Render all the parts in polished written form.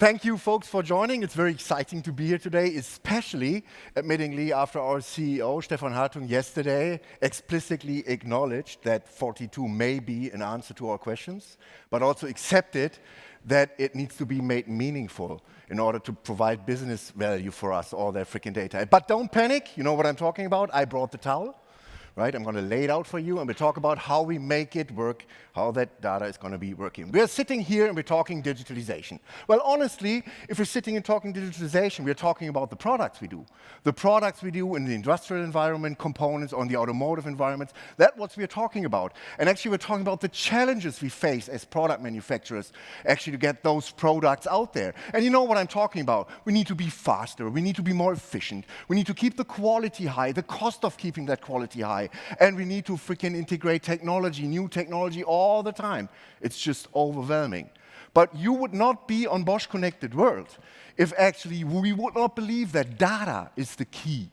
Thank you, folks, for joining. It's very exciting to be here today, especially, admittingly, after our CEO, Stefan Hartung, yesterday explicitly acknowledged that 42 may be an answer to our questions, but also accepted that it needs to be made meaningful in order to provide business value for us, all that freaking data. But don't panic, you know what I'm talking about. I brought the towel. Right? I'm going to lay it out for you, and we'll talk about how we make it work, how that data is going to be working. We're sitting here and we're talking digitalization. Well, honestly, if we're sitting and talking digitalization, we're talking about the products we do. The products we do in the industrial environment, components, or in the automotive environments, that's what we're talking about. And actually, we're talking about the challenges we face as product manufacturers, actually, to get those products out there. And you know what I'm talking about. We need to be faster. We need to be more efficient. We need to keep the quality high, the cost of keeping that quality high. And we need to freaking integrate technology, new technology all the time. It's just overwhelming. But you would not be on Bosch Connected World if actually we would not believe that data is the key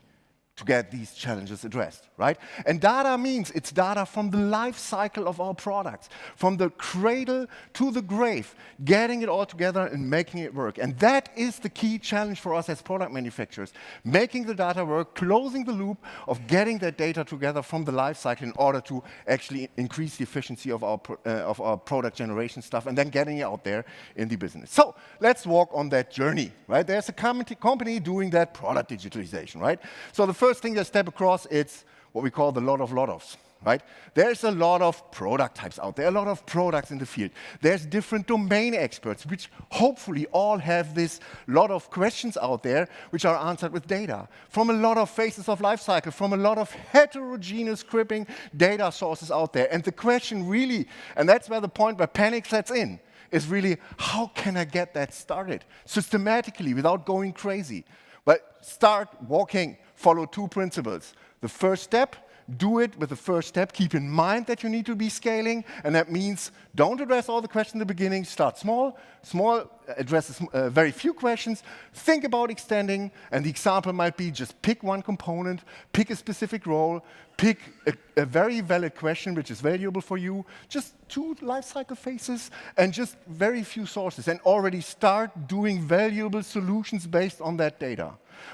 to get these challenges addressed, right? And data means it's data from the life cycle of our products, from the cradle to the grave, getting it all together and making it work. And that is the key challenge for us as product manufacturers, making the data work, closing the loop of getting that data together from the life cycle in order to actually increase the efficiency of our product generation stuff and then getting it out there in the business. So let's walk on that journey, right? There's a company doing that product digitalization, right? So the first thing I step across, it's what we call the lot of lot-offs, right? There's a lot of product types out there, a lot of products in the field. There's different domain experts, which hopefully all have this lot of questions out there, which are answered with data, from a lot of phases of life cycle, from a lot of heterogeneous scripting data sources out there. And the question really, and that's where the point where panic sets in, is really, how can I get that started systematically without going crazy? But start walking. Follow two principles. The first step, do it with the first step. Keep in mind that you need to be scaling, and that means don't address all the questions in the beginning. Start small. Small addresses very few questions. Think about extending, and the example might be just pick one component, pick a specific role, pick a very valid question which is valuable for you, just 2 lifecycle phases, and just very few sources, and already start doing valuable solutions based on that data.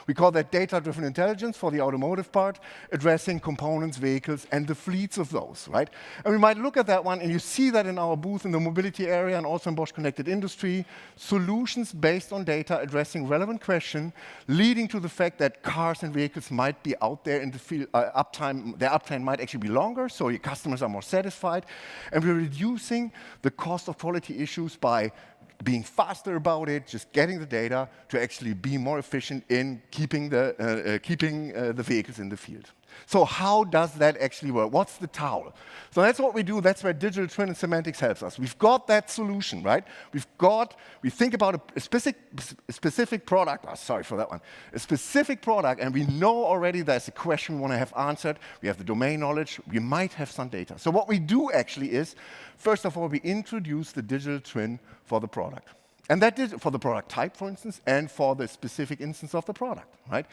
We call that data-driven intelligence for the automotive part, addressing components, vehicles, and the fleets of those, right? And we might look at that one, and you see that in our booth in the mobility area and also in Bosch Connected Industry, solutions based on data addressing relevant questions, leading to the fact that cars and vehicles might be out there in the field, their uptime might actually be longer, so your customers are more satisfied, and we're reducing the cost of quality issues by being faster about it, just getting the data to actually be more efficient in keeping the vehicles in the field. So how does that actually work? What's the towel? So that's what we do. That's where digital twin and semantics helps us. We've got that solution, right? We think about a specific product. Oh, sorry for that one. A specific product, and we know already there's a question we want to have answered. We have the domain knowledge. We might have some data. So what we do actually is, first of all, we introduce the digital twin for the product. And that is for the product type, for instance, and for the specific instance of the product, right?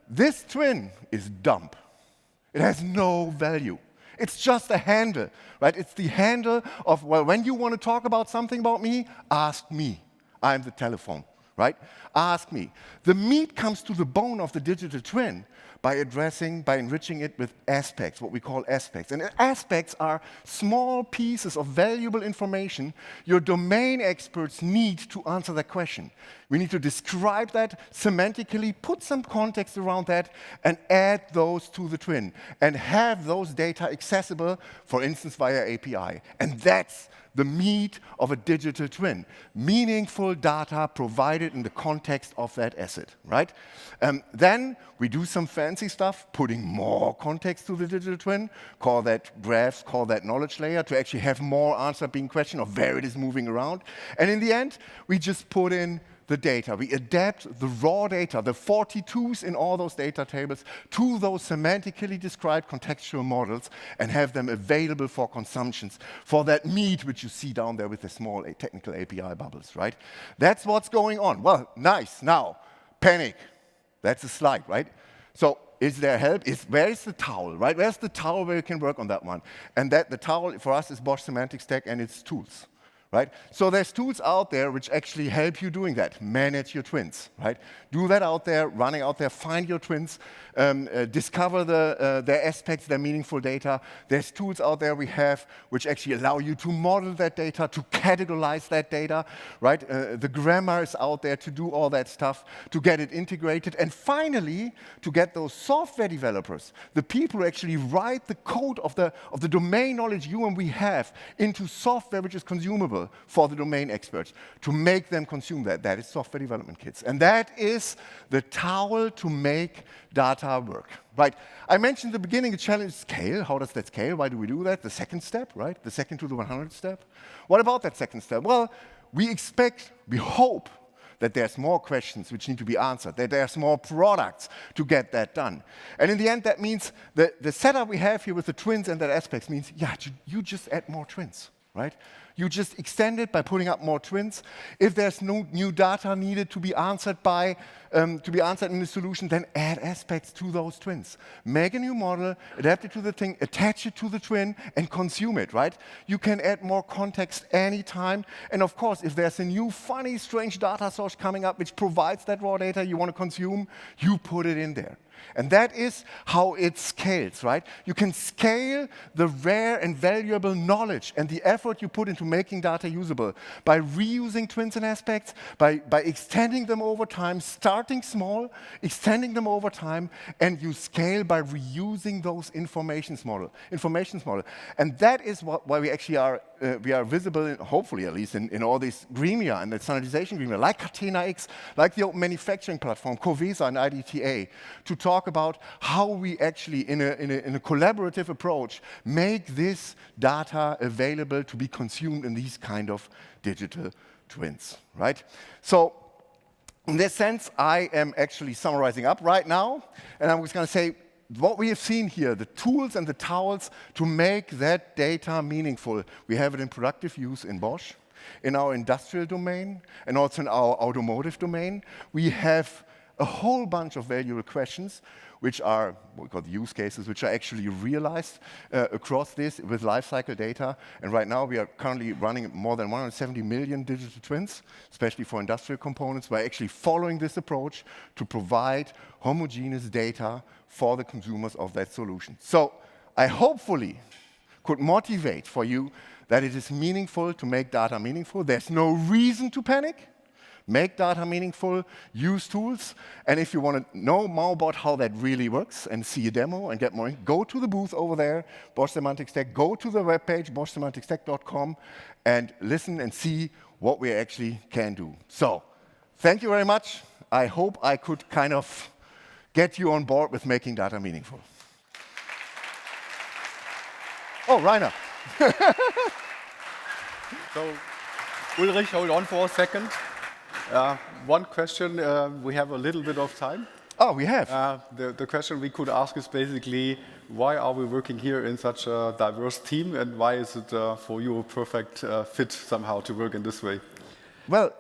This twin is dumb. It has no value. It's just a handle, right? It's the handle of, well, when you want to talk about something about me, ask me. I'm the telephone, right? Ask me. The meat comes to the bone of the digital twin by enriching it with aspects, what we call aspects. And aspects are small pieces of valuable information your domain experts need to answer that question. We need to describe that semantically, put some context around that, and add those to the twin, and have those data accessible, for instance, via API. And that's the meat of a digital twin. Meaningful data provided in the context of that asset, right? Then we do some fancy stuff, putting more context to the digital twin, call that graphs, call that knowledge layer, to actually have more answer being questioned of where it is moving around. And in the end, we just put in the data. We adapt the raw data, the 42s in all those data tables, to those semantically described contextual models and have them available for consumptions, for that meat which you see down there with the small technical API bubbles, right? That's what's going on. Well, nice. Now, panic. That's a slide, right? So is there help? Where is the towel, right? Where's the towel where you can work on that one? And that the towel for us is Bosch Semantic Stack and its tools. right? So there's tools out there which actually help you doing that. Manage your twins, right? Do that out there, running out there, find your twins, discover their aspects, their meaningful data. There's tools out there we have which actually allow you to model that data, to categorize that data, right? The grammar is out there to do all that stuff, to get it integrated, and finally, to get those software developers, the people who actually write the code of the domain knowledge you and we have into software which is consumable for the domain experts, to make them consume that. That is software development kits. And that is the towel to make data work, right? I mentioned at the beginning the challenge is scale. How does that scale? Why do we do that? The second step, right? The second to the 100 step. What about that second step? Well, we hope that there's more questions which need to be answered, that there's more products to get that done. And in the end, that means that the setup we have here with the twins and that aspects means, yeah, you just add more twins, right? You just extend it by putting up more twins. If there's no new data needed to be answered in the solution, then add aspects to those twins. Make a new model, adapt it to the thing, attach it to the twin, and consume it, right? You can add more context anytime. And of course, if there's a new, funny, strange data source coming up which provides that raw data you want to consume, you put it in there. And that is how it scales, right? You can scale the rare and valuable knowledge and the effort you put into making data usable by reusing twins and aspects, by extending them over time, starting small, extending them over time, and you scale by reusing those informations model. And that is why we actually are visible, hopefully at least, in all these gremia and the standardization gremia, like Catena-X, like the open manufacturing platform, Covesa and IDTA, to talk about how we actually, in a collaborative approach, make this data available to be consumed in these kind of digital twins, right? So, in this sense, I am actually summarizing up right now, and I'm just going to say, what we have seen here, the tools and the towels to make that data meaningful, we have it in productive use in Bosch, in our industrial domain, and also in our automotive domain. We have a whole bunch of valuable questions, which are what we call the use cases, which are actually realized across this with lifecycle data. And right now, we are currently running more than 170 million digital twins, especially for industrial components. We're actually following this approach to provide homogeneous data for the consumers of that solution. So I hopefully could motivate for you that it is meaningful to make data meaningful. There's no reason to panic. Make data meaningful, use tools, and if you want to know more about how that really works and see a demo and get more, go to the booth over there, Bosch Semantics Tech, go to the webpage, boschsemanticstech.com, and listen and see what we actually can do. So, thank you very much. I hope I could kind of get you on board with making data meaningful. Oh, Rainer. So, Ulrich, hold on for a second. One question, we have a little bit of time. Oh, we have. The question we could ask is basically, why are we working here in such a diverse team, and why is it for you a perfect fit somehow to work in this way? Well,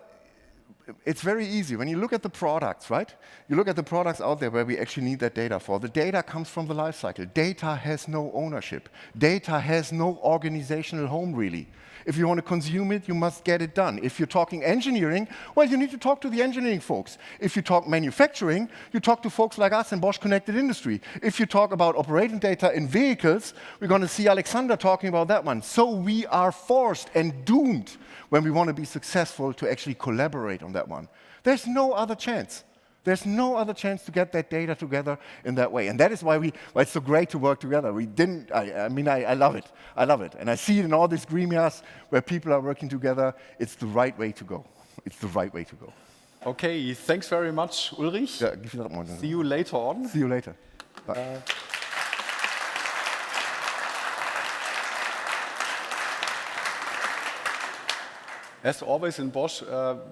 it's very easy. When you look at the products, right? You look at the products out there where we actually need that data for. The data comes from the life cycle. Data has no ownership. Data has no organizational home, really. If you want to consume it, you must get it done. If you're talking engineering, well, you need to talk to the engineering folks. If you talk manufacturing, you talk to folks like us in Bosch Connected Industry. If you talk about operating data in vehicles, we're going to see Alexander talking about that one. So we are forced and doomed when we want to be successful to actually collaborate on that one. There's no other chance. There's no other chance to get that data together in that way. And that is why it's so great to work together. I love it. I love it. And I see it in all these gremias where people are working together. It's the right way to go. It's the right way to go. Okay, thanks very much, Ulrich. Yeah, give you that one. See you later on. See you later. Bye. As always in Bosch,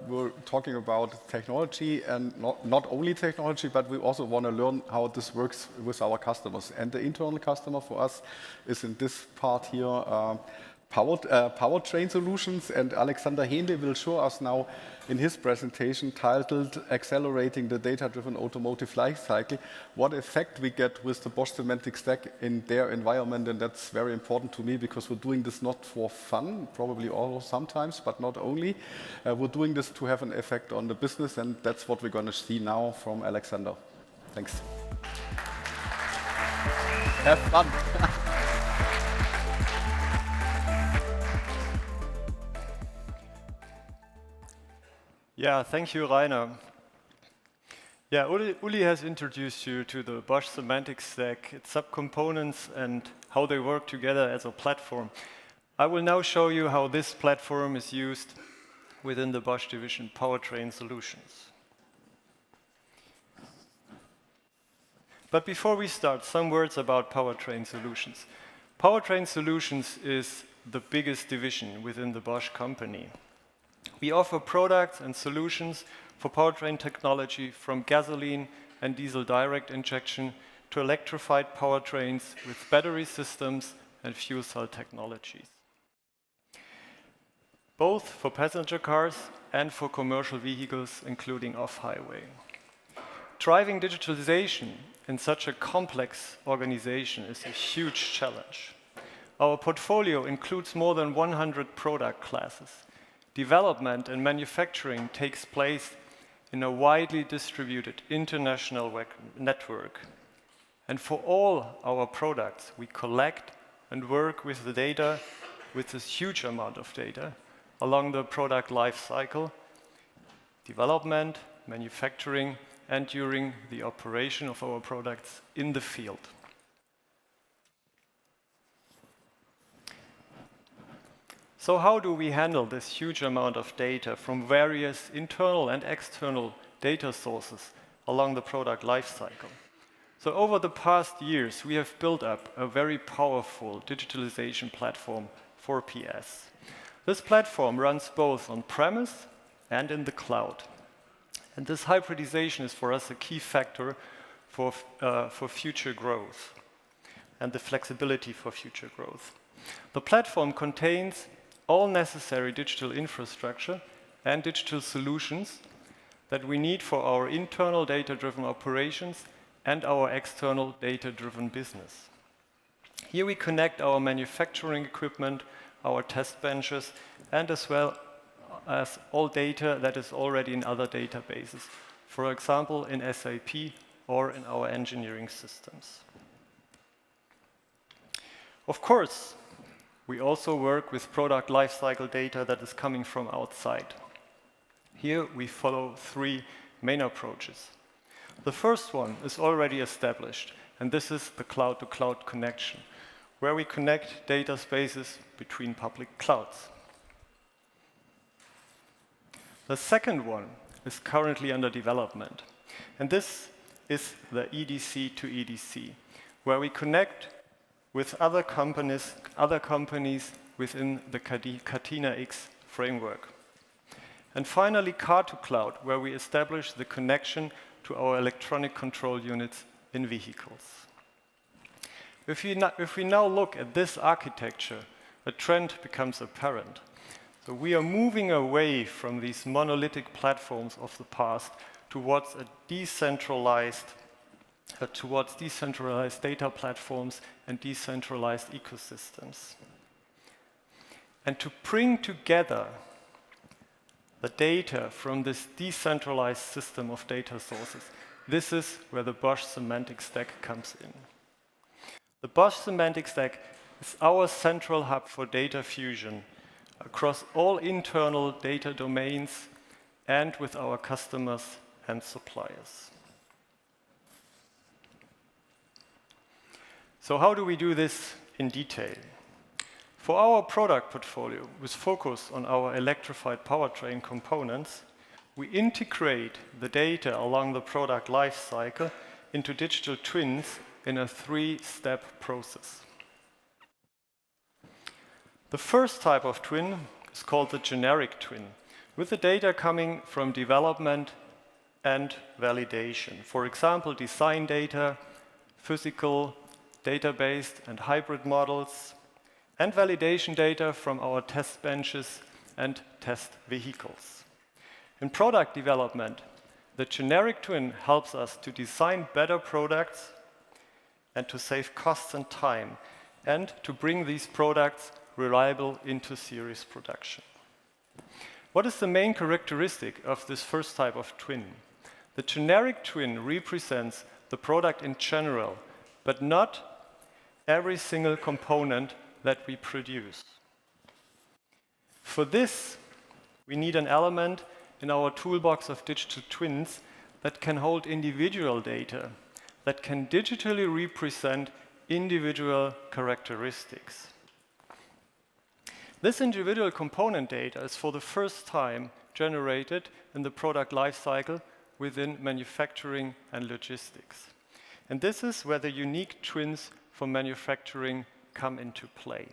we're talking about technology, and not only technology, but we also want to learn how this works with our customers. And the internal customer for us is in this part here, powertrain solutions, and Alexander Henle will show us now in his presentation titled Accelerating the Data-Driven Automotive Lifecycle, what effect we get with the Bosch Semantic stack in their environment, and that's very important to me because we're doing this not for fun, probably all sometimes, but not only. We're doing this to have an effect on the business, and that's what we're going to see now from Alexander. Thanks. Have fun. Yeah, thank you, Rainer. Yeah, Uli has introduced you to the Bosch Semantic stack, its subcomponents, and how they work together as a platform. I will now show you how this platform is used within the Bosch division Powertrain Solutions. But before we start, some words about Powertrain Solutions. Powertrain Solutions is the biggest division within the Bosch company. We offer products and solutions for powertrain technology from gasoline and diesel direct injection to electrified powertrains with battery systems and fuel cell technologies, both for passenger cars and for commercial vehicles, including off-highway. Driving digitalization in such a complex organization is a huge challenge. Our portfolio includes more than 100 product classes. Development and manufacturing takes place in a widely distributed international network. And for all our products, we collect and work with the data, with this huge amount of data, along the product life cycle, development, manufacturing, and during the operation of our products in the field. So how do we handle this huge amount of data from various internal and external data sources along the product lifecycle? So over the past years, we have built up a very powerful digitalization platform for PS. This platform runs both on-premise and in the cloud. And this hybridization is for us a key factor for future growth and the flexibility for future growth. The platform contains all necessary digital infrastructure and digital solutions that we need for our internal data-driven operations and our external data-driven business. Here we connect our manufacturing equipment, our test benches, and as well as all data that is already in other databases, for example, in SAP or in our engineering systems. Of course, we also work with product lifecycle data that is coming from outside. Here we follow three main approaches. The first one is already established, and this is the cloud-to-cloud connection, where we connect data spaces between public clouds. The second one is currently under development, and this is the EDC to EDC, where we connect with other companies within the Catena-X framework. And finally, car-to-cloud, where we establish the connection to our electronic control units in vehicles. If we now look at this architecture, a trend becomes apparent. So we are moving away from these monolithic platforms of the past towards decentralized data platforms and decentralized ecosystems. And to bring together the data from this decentralized system of data sources, this is where the Bosch Semantic Stack comes in. The Bosch Semantic Stack is our central hub for data fusion across all internal data domains and with our customers and suppliers. So how do we do this in detail? For our product portfolio, with focus on our electrified powertrain components, we integrate the data along the product life cycle into digital twins in a three-step process. The first type of twin is called the generic twin, with the data coming from development and validation. For example, design data, physical, data-based and hybrid models, and validation data from our test benches and test vehicles. In product development, the generic twin helps us to design better products and to save costs and time, and to bring these products reliable into series production. What is the main characteristic of this first type of twin? The generic twin represents the product in general, but not every single component that we produce. For this, we need an element in our toolbox of digital twins that can hold individual data, that can digitally represent individual characteristics. This individual component data is for the first time generated in the product lifecycle within manufacturing and logistics. And this is where the unique twins for manufacturing come into play.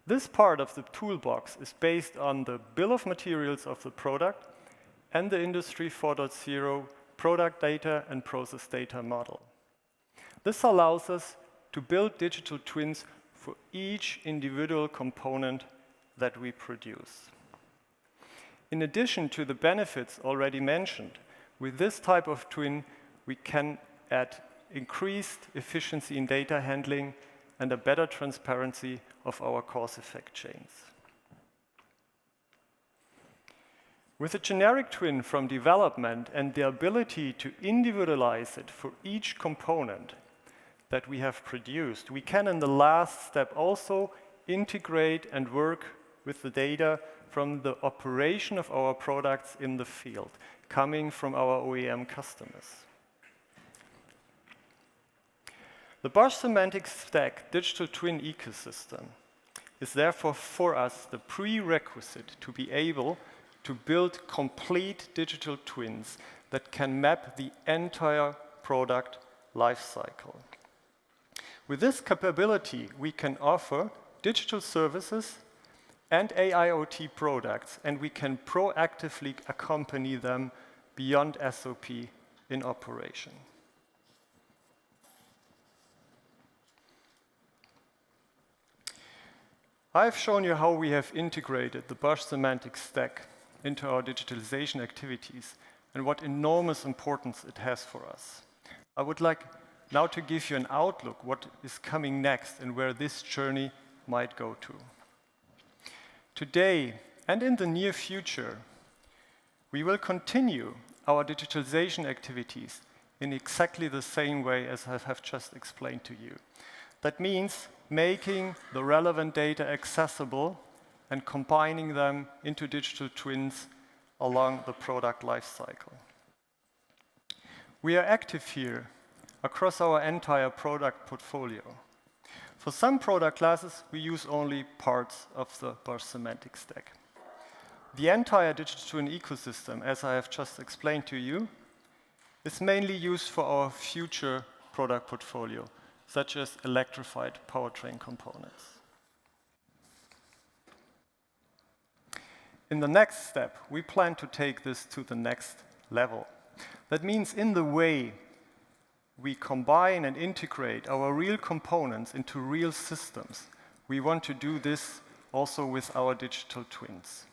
This part of the toolbox is based on the bill of materials of the product and the Industry 4.0 product data and process data model. This allows us to build digital twins for each individual component that we produce. In addition to the benefits already mentioned, with this type of twin, we can add increased efficiency in data handling and a better transparency of our cause-effect chains. With a generic twin from development and the ability to individualize it for each component that we have produced, we can in the last step also integrate and work with the data from the operation of our products in the field, coming from our OEM customers. The Bosch Semantic Stack digital twin ecosystem is therefore for us the prerequisite to be able to build complete digital twins that can map the entire product lifecycle. With this capability, we can offer digital services and AIoT products, and we can proactively accompany them beyond SOP in operation. I've shown you how we have integrated the Bosch Semantic Stack into our digitalization activities and what enormous importance it has for us. I would like now to give you an outlook what is coming next and where this journey might go to. Today and in the near future, we will continue our digitalization activities in exactly the same way as I have just explained to you. That means making the relevant data accessible and combining them into digital twins along the product lifecycle. We are active here across our entire product portfolio. For some product classes, we use only parts of the Bosch Semantic Stack. The entire digital twin ecosystem, as I have just explained to you, is mainly used for our future product portfolio, such as electrified powertrain components. In the next step, we plan to take this to the next level. That means in the way we combine and integrate our real components into real systems, we want to do this also with our digital twins.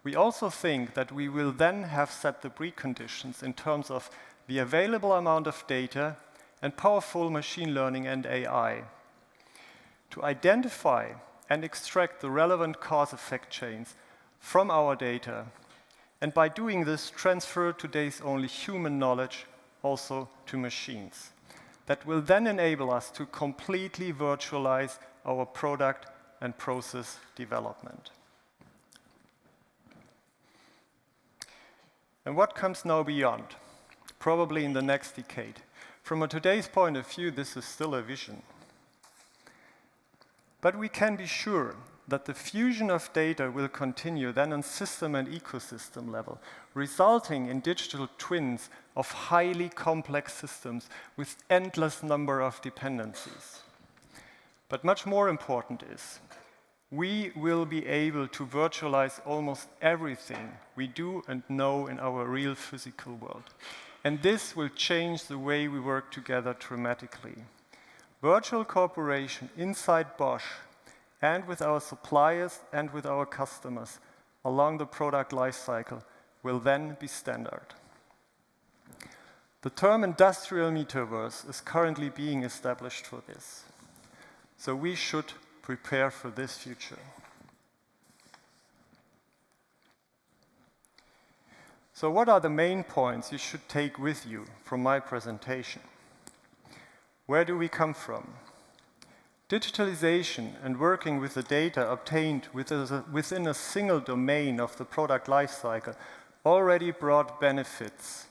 We also think that we will then have set the preconditions in terms of the available amount of data and powerful machine learning and AI to identify and extract the relevant cause-effect chains from our data, and by doing this, transfer today's only human knowledge also to machines. That will then enable us to completely virtualize our product and process development. And what comes now beyond? Probably in the next decade. From today's point of view, this is still a vision. But we can be sure that the fusion of data will continue then on system and ecosystem level, resulting in digital twins of highly complex systems with endless number of dependencies. But much more important is, we will be able to virtualize almost everything we do and know in our real physical world. And this will change the way we work together dramatically. Virtual cooperation inside Bosch and with our suppliers and with our customers along the product life cycle will then be standard. The term industrial metaverse is currently being established for this. So we should prepare for this future. So what are the main points you should take with you from my presentation? Where do we come from? Digitalization and working with the data obtained within a single domain of the product lifecycle already brought benefits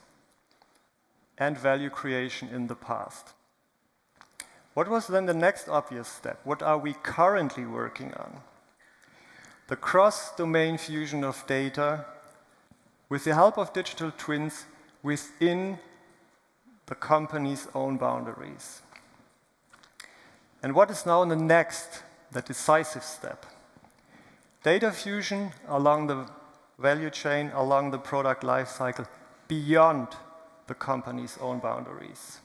and value creation in the past. What was then the next obvious step? What are we currently working on? The cross-domain fusion of data with the help of digital twins within the company's own boundaries. And what is now the next, the decisive step? Data fusion along the value chain, along the product lifecycle, beyond the company's own boundaries.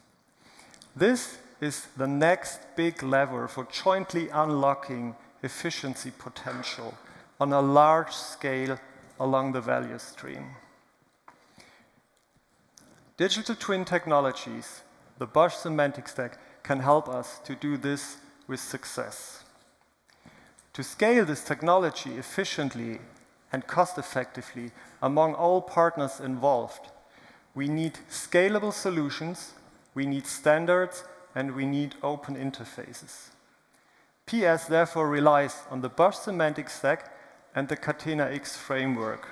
This is the next big lever for jointly unlocking efficiency potential on a large scale along the value stream. Digital twin technologies, the Bosch Semantic stack, can help us to do this with success. To scale this technology efficiently and cost-effectively among all partners involved, we need scalable solutions, we need standards, and we need open interfaces. PS therefore relies on the Bosch Semantic stack and the Catena-X framework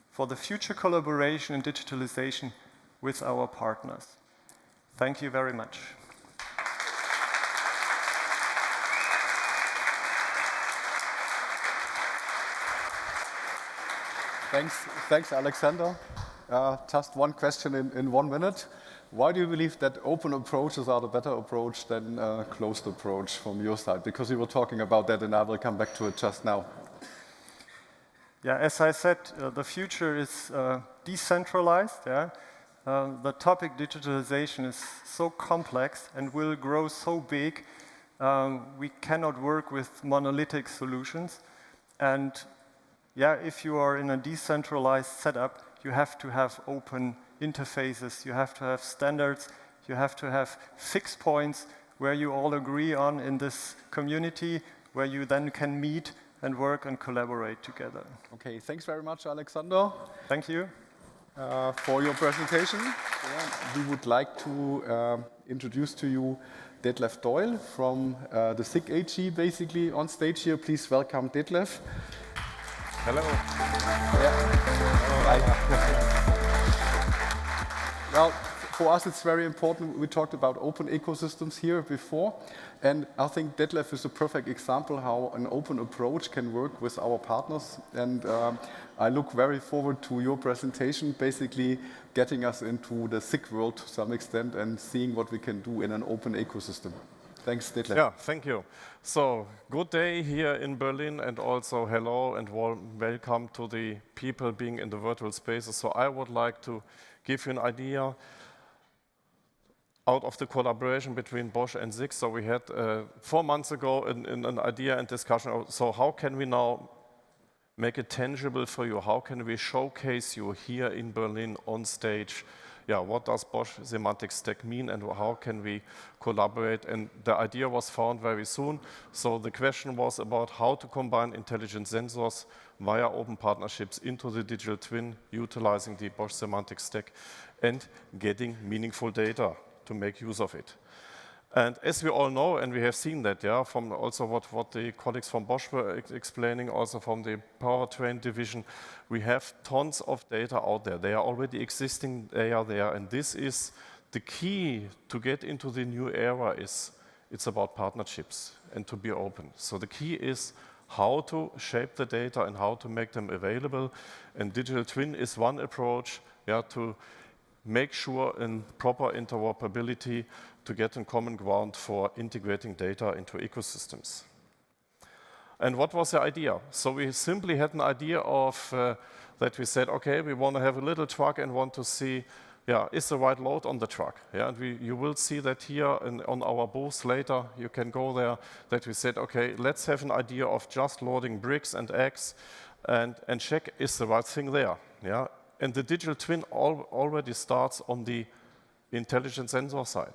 for the future collaboration and digitalization with our partners. Thank you very much. Thanks, Alexander. Just one question in 1 minute. Why do you believe that open approaches are the better approach than a closed approach from your side? Because you were talking about that, and I will come back to it just now. Yeah, as I said, the future is decentralized. Yeah? The topic digitalization is so complex and will grow so big, we cannot work with monolithic solutions. And yeah, if you are in a decentralized setup, you have to have open interfaces, you have to have standards, you have to have fixed points where you all agree on in this community, where you then can meet and work and collaborate together. Okay, thanks very much, Alexander. Thank you. For your presentation. We would like to introduce to you Detlef Deuil from the SIG AG, basically on stage here. Please welcome Detlef. Hello. Well, for us it's very important. We talked about open ecosystems here before, and I think Detlef is a perfect example how an open approach can work with our partners. And I look very forward to your presentation, basically getting us into the SIG world to some extent and seeing what we can do in an open ecosystem. Thanks, Detlef. Yeah, thank you. So, good day here in Berlin, and also hello and warm welcome to the people being in the virtual spaces. So I would like to give you an idea out of the collaboration between Bosch and SIG. So we had 4 months ago an idea and discussion. So how can we now make it tangible for you? How can we showcase you here in Berlin on stage? Yeah, what does Bosch Semantic Stack mean and how can we collaborate? And the idea was found very soon. So the question was about how to combine intelligent sensors via open partnerships into the digital twin, utilizing the Bosch Semantic Stack and getting meaningful data to make use of it. And as we all know, and we have seen that, yeah, from also what the colleagues from Bosch were explaining, also from the powertrain division, we have tons of data out there. They are already existing, they are there, and this is the key to get into the new era. It's about partnerships and to be open. So the key is how to shape the data and how to make them available. And digital twin is one approach, yeah, to make sure in proper interoperability to get a common ground for integrating data into ecosystems. And what was the idea? So we simply had an idea of that we said, okay, we want to have a little truck and want to see is the right load on the truck. Yeah, and you will see that here on our booth later. You can go there. That we said, okay, let's have an idea of just loading bricks and eggs, and check is the right thing there. Yeah, and the digital twin already starts on the intelligent sensor side.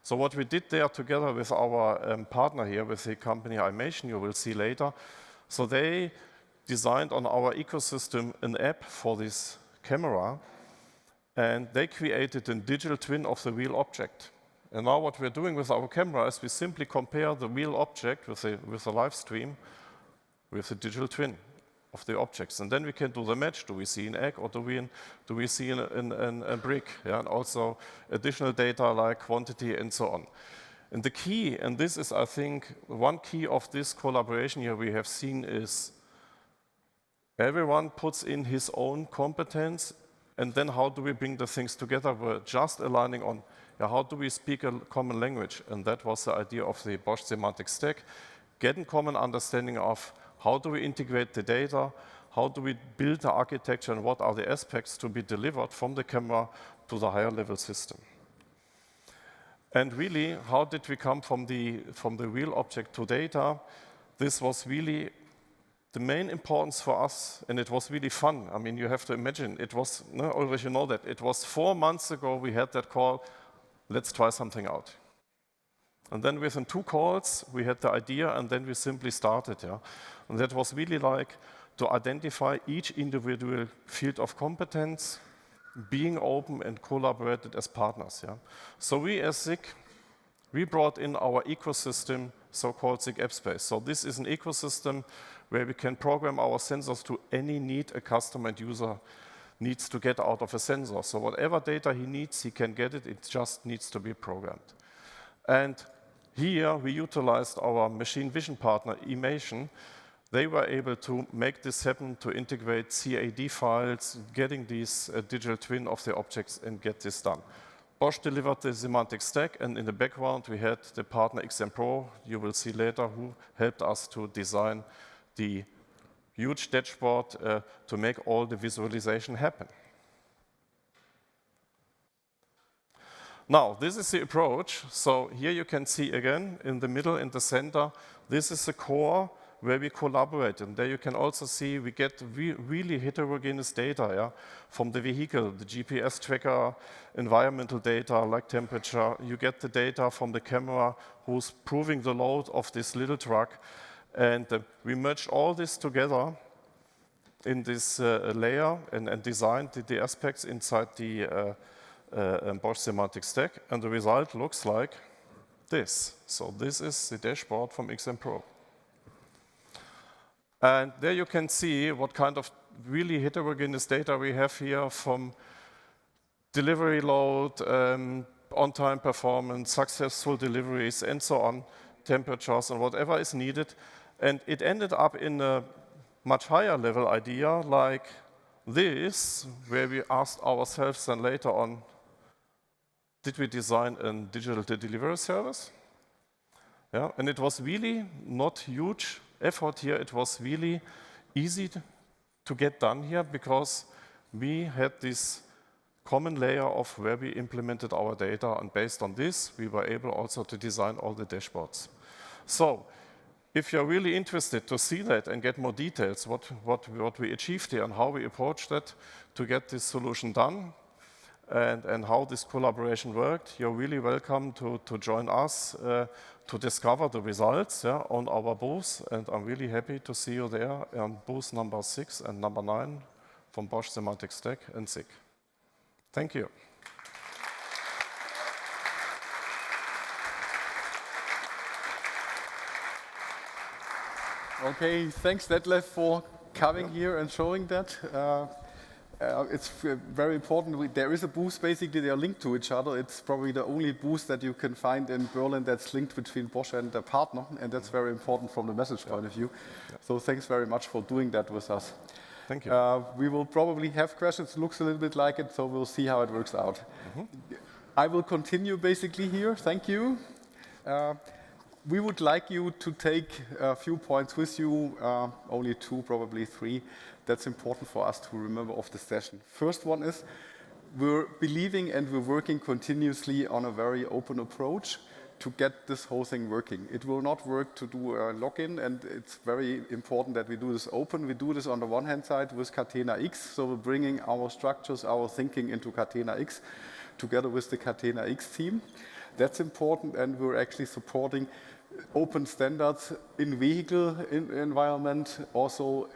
So what we did there together with our partner here, with the company iMation, you will see later. So they designed on our ecosystem an app for this camera, and they created a digital twin of the real object. And now what we're doing with our camera is we simply compare the real object with the live stream with the digital twin of the objects. And then we can do the match. Do we see an egg or do we see a brick? Yeah? And also additional data like quantity and so on. And the key, and this is, I think, one key of this collaboration here we have seen is everyone puts in his own competence, and then how do we bring the things together? We're just aligning on how do we speak a common language? And that was the idea of the Bosch semantic stack. Get a common understanding of how do we integrate the data, how do we build the architecture, and what are the aspects to be delivered from the camera to the higher level system. And really, how did we come from the real object to data? This was really the main importance for us, and it was really fun. I mean, you have to imagine, it was, Ulrich, you know that, it was 4 months ago we had that call, let's try something out. And then within 2 calls, we had the idea, and then we simply started. Yeah? And that was really like to identify each individual field of competence, being open and collaborated as partners. Yeah? So we as SIG, we brought in our ecosystem, so-called SIG App Space. So this is an ecosystem where we can program our sensors to any need a customer and user needs to get out of a sensor. So whatever data he needs, he can get it. It just needs to be programmed. And here we utilized our machine vision partner, iMation. They were able to make this happen, to integrate CAD files, getting these digital twin of the objects and get this done. Bosch delivered the semantic stack, and in the background we had the partner XM Pro, you will see later, who helped us to design the huge dashboard to make all the visualization happen. Now, this is the approach. So here you can see again, in the middle, in the center, this is the core where we collaborate. And there you can also see we get really heterogeneous data, yeah? From the vehicle, the GPS tracker, environmental data like temperature. You get the data from the camera who's proving the load of this little truck. And we merged all this together in this layer and designed the aspects inside the Bosch semantic stack, and the result looks like this. So this is the dashboard from XM Pro. And there you can see what kind of really heterogeneous data we have here from delivery load, on-time performance, successful deliveries, and so on, temperatures, and whatever is needed. And it ended up in a much higher level idea like this, where we asked ourselves then later on, did we design a digital delivery service? Yeah, and it was really not huge effort here. It was really easy to get done here because we had this common layer of where we implemented our data, and based on this, we were able also to design all the dashboards. So, if you're really interested to see that and get more details, what we achieved here and how we approached that to get this solution done, and how this collaboration worked, you're really welcome to join us to discover the results on our booth. And I'm really happy to see you there on booth number 6 and number 9 from Bosch Semantic Stack and SIG. Thank you. Okay, thanks Detlef for coming here and showing that. It's very important. There is a booth, basically, they are linked to each other. It's probably the only booth that you can find in Berlin that's linked between Bosch and their partner, and that's very important from the message point of view. So thanks very much for doing that with us. Thank you. We will probably have questions. Looks a little bit like it, so we'll see how it works out. I will continue basically here. Thank you. We would like you to take a few points with you, only 2, probably 3. That's important for us to remember of the session. First one is, we're believing and we're working continuously on a very open approach to get this whole thing working. It will not work to do a login, and it's very important that we do this open. We do this on the one hand side with Catena X, so we're bringing our structures, our thinking into Catena X together with the Catena X team. That's important, and we're actually supporting open standards in vehicle environment, also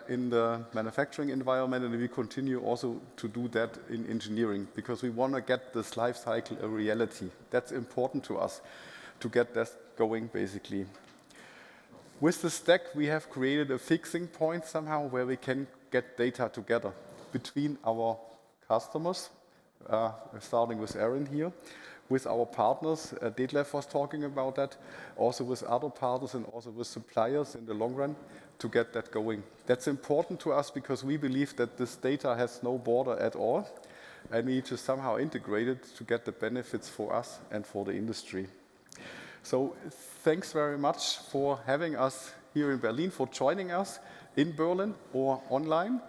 in the manufacturing environment, and we continue also to do that in engineering, because we want to get this life cycle a reality. That's important to us, to get that going, basically. With the stack, we have created a fixing point somehow where we can get data together between our customers, starting with Aaron here, with our partners, Detlef was talking about that, also with other partners and also with suppliers in the long run to get that going. That's important to us because we believe that this data has no border at all, and we need to somehow integrate it to get the benefits for us and for the industry. So thanks very much for having us here in Berlin, for joining us in Berlin or online.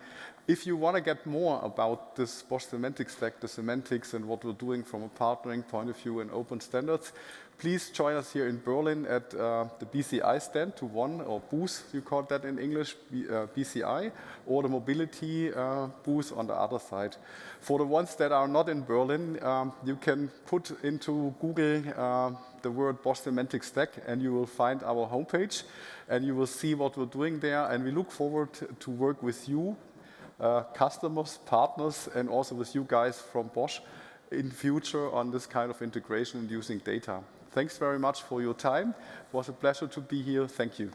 If you want to get more about this Bosch semantic stack, the semantics, and what we're doing from a partnering point of view and open standards, please join us here in Berlin at the BCI stand to one, or booth, you call that in English, BCI, or the mobility booth on the other side. For the ones that are not in Berlin, you can put into Google the word Bosch semantic stack, and you will find our homepage, and you will see what we're doing there, and we look forward to work with you, customers, partners, and also with you guys from Bosch in future on this kind of integration and using data. Thanks very much for your time. It was a pleasure to be here. Thank you.